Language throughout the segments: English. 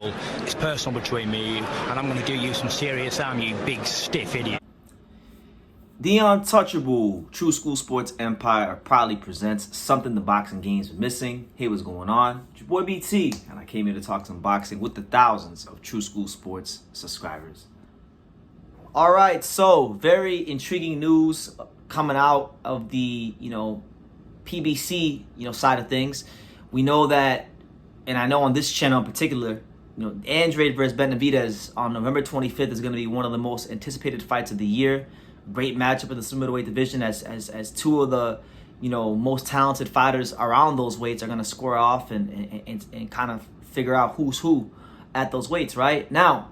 It's personal between me and you, and I'm going to do you some serious harm, you big stiff idiot. The untouchable True School Sports Empire proudly presents something the boxing games are missing. Hey, what's going on? It's your boy BT, and I came here to talk some boxing with the thousands of True School Sports subscribers. All right, so very intriguing news coming out of the PBC side of things. We know that, and I know on this channel in particular, Andrade versus Benavidez on November 25th is going to be one of the most anticipated fights of the year. Great matchup in the super middleweight division as two of the most talented fighters around those weights are going to square off and kind of figure out who's who at those weights. Right now,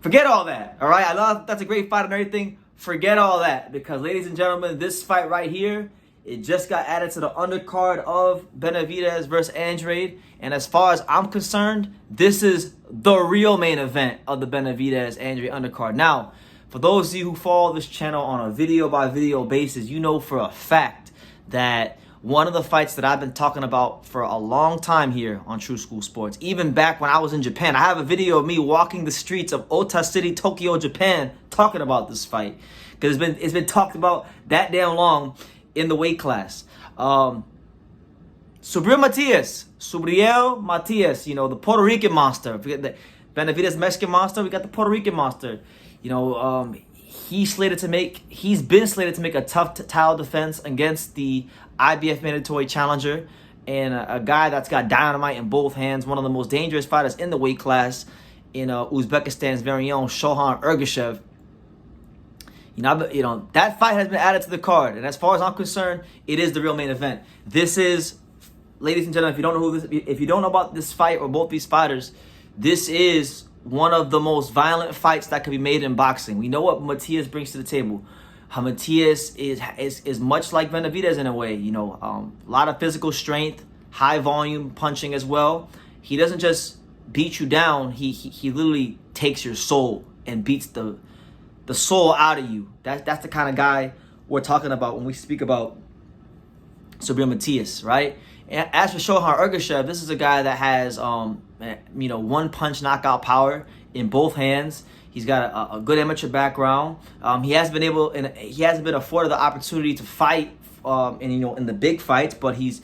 forget all that. All right, I love that's a great fight and everything. Forget all that, because ladies and gentlemen, this fight right here, it just got added to the undercard of Benavidez versus Andrade. And as far as I'm concerned, this is the real main event of the Benavidez-Andrade undercard. Now, for those of you who follow this channel on a video-by-video basis, you know for a fact that one of the fights that I've been talking about for a long time here on True School Sports, even back when I was in Japan, I have a video of me walking the streets of Ota City, Tokyo, Japan, talking about this fight. Because it's been talked about that damn long in the weight class. Subriel Matias, the Puerto Rican monster. Forget the Benavidez Mexican monster, we got the Puerto Rican monster. He's been slated to make a tough title defense against the IBF mandatory challenger, and a guy that's got dynamite in both hands, one of the most dangerous fighters in the weight class, in Uzbekistan's very own Shohjahon Ergashev. That fight has been added to the card, and as far as I'm concerned, it is the real main event. This is, ladies and gentlemen, if you don't know about this fight or both these fighters, this is one of the most violent fights that could be made in boxing. We know what Matias brings to the table. Matias is much like Benavidez in a way. A lot of physical strength, high volume punching as well. He doesn't just beat you down. He literally takes your soul and beats the soul out of you. That's the kind of guy we're talking about when we speak about Subriel Matias, right? And as for Shohjahon Ergashev, this is a guy that has one punch knockout power in both hands. He's got a good amateur background. He hasn't been afforded the opportunity to fight in the big fights, but he's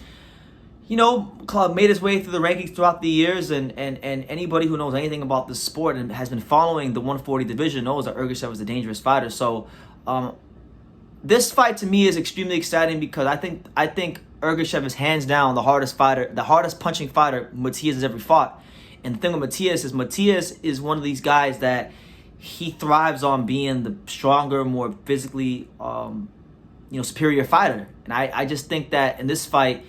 made his way through the rankings throughout the years, and anybody who knows anything about this sport and has been following the 140 division knows that Ergashev is a dangerous fighter. So this fight to me is extremely exciting, because I think Ergashev is hands down the hardest punching fighter Matias has ever fought. And the thing with Matias is one of these guys that he thrives on being the stronger, more physically superior fighter. And I just think that in this fight,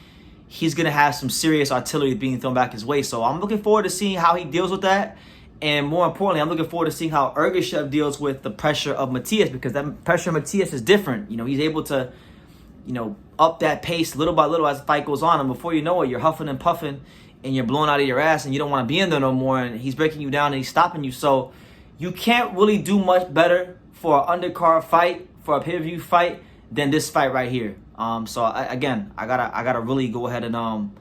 he's going to have some serious artillery being thrown back his way. So I'm looking forward to seeing how he deals with that. And more importantly, I'm looking forward to seeing how Ergashev deals with the pressure of Matias, because that pressure of Matias is different. He's able to, up that pace little by little as the fight goes on. And before you know it, you're huffing and puffing and you're blowing out of your ass and you don't want to be in there no more. And he's breaking you down and he's stopping you. So you can't really do much better for an undercard fight, for a pay-per-view fight, than this fight right here. So I gotta really go ahead and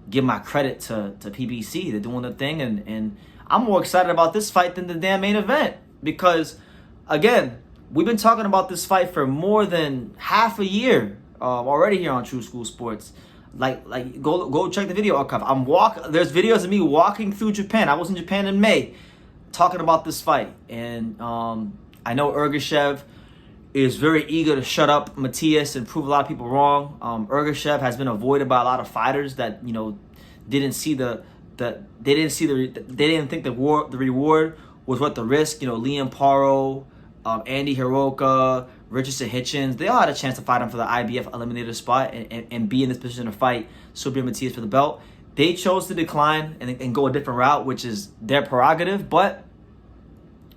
give my credit to PBC. They're doing the thing, and I'm more excited about this fight than the damn main event, because again, we've been talking about this fight for more than half a year already here on True School Sports. Like go check the video archive. There's videos of me walking through Japan. I was in Japan in May talking about this fight, and I know Ergashev is very eager to shut up Matias and prove a lot of people wrong. Ergashev has been avoided by a lot of fighters that didn't think the reward was worth the risk. Liam Paro, Andy Hiroka, Richardson Hitchens, they all had a chance to fight him for the IBF eliminator spot and be in this position to fight Subriel Matias for the belt. They chose to decline and go a different route, which is their prerogative. But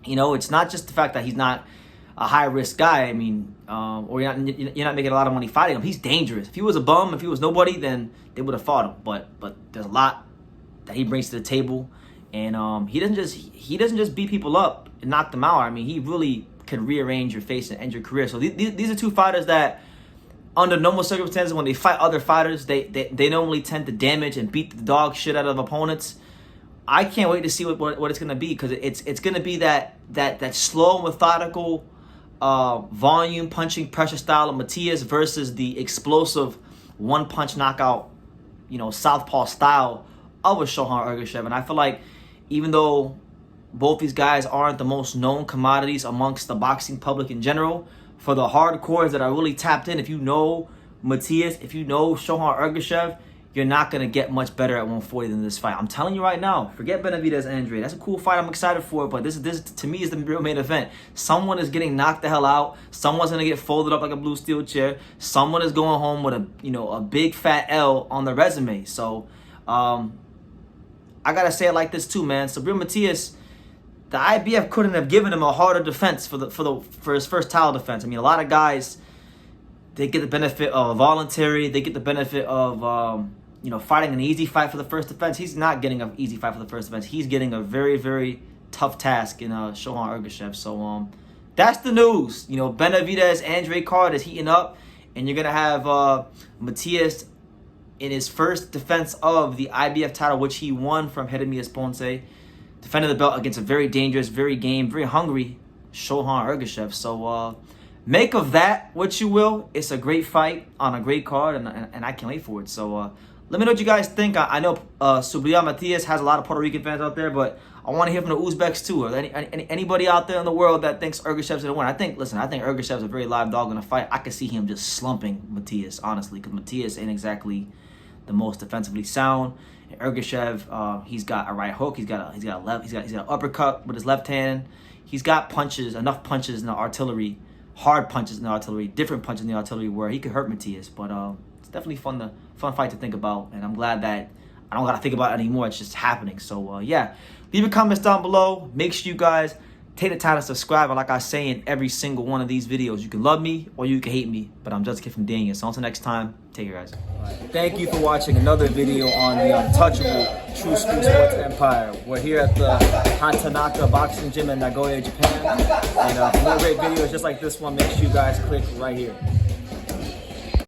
it's not just the fact that he's not a high-risk guy. I mean, or you're not making a lot of money fighting him. He's dangerous. If he was a bum, if he was nobody, then they would have fought him. But there's a lot that he brings to the table, and he doesn't just beat people up and knock them out. I mean, he really can rearrange your face and end your career. So these are two fighters that, under normal circumstances, when they fight other fighters, they normally tend to damage and beat the dog shit out of opponents. I can't wait to see what it's gonna be, because it's gonna be that slow, methodical, volume punching pressure style of Matias versus the explosive one punch knockout, southpaw style of a Shohjahon Ergashev. And I feel like even though both these guys aren't the most known commodities amongst the boxing public in general, for the hardcores that are really tapped in, if you know Matias, if you know Shohjahon Ergashev, you're not going to get much better at 140 than this fight. I'm telling you right now, forget Benavidez-Andrade. That's a cool fight. I'm excited for it, but this to me is the real main event. Someone is getting knocked the hell out. Someone's going to get folded up like a blue steel chair. Someone is going home with a big fat L on the resume. So, I got to say it like this too, man. Subriel Matias, the IBF couldn't have given him a harder defense for his first title defense. I mean, a lot of guys, they get the benefit of voluntary. They get the benefit of fighting an easy fight for the first defense. He's not getting an easy fight for the first defense. He's getting a very, very tough task in Shohjahon Ergashev. So that's the news. Benavidez-Andrade card is heating up, and you're gonna have Matias in his first defense of the IBF title, which he won from Jeremias Ponce, defending the belt against a very dangerous, very game, very hungry Shohjahon Ergashev. So make of that what you will. It's a great fight on a great card, and I can't wait for it. So let me know what you guys think. I know Subriel Matias has a lot of Puerto Rican fans out there, but I want to hear from the Uzbeks too, or anybody out there in the world that thinks Ergashev's gonna win. I think Ergashev's a very live dog in a fight. I could see him just slumping Matias, honestly, because Matias ain't exactly the most defensively sound. And Ergashev, he's got a right hook. He's got an uppercut with his left hand. He's got punches, enough punches in the artillery, hard punches in the artillery, different punches in the artillery where he could hurt Matias. But it's definitely fun fight to think about, and I'm glad that I don't got to think about it anymore. It's just happening. So yeah, leave your comments down below. Make sure you guys take the time to subscribe. And like I say in every single one of these videos, you can love me or you can hate me, but I'm just a kid from Daniel. So until next time, take care, guys. Thank you for watching another video on the untouchable True School Sports Empire. We're here at the Hatanaka Boxing Gym in Nagoya, Japan. And for more great videos just like this one, make sure you guys click right here.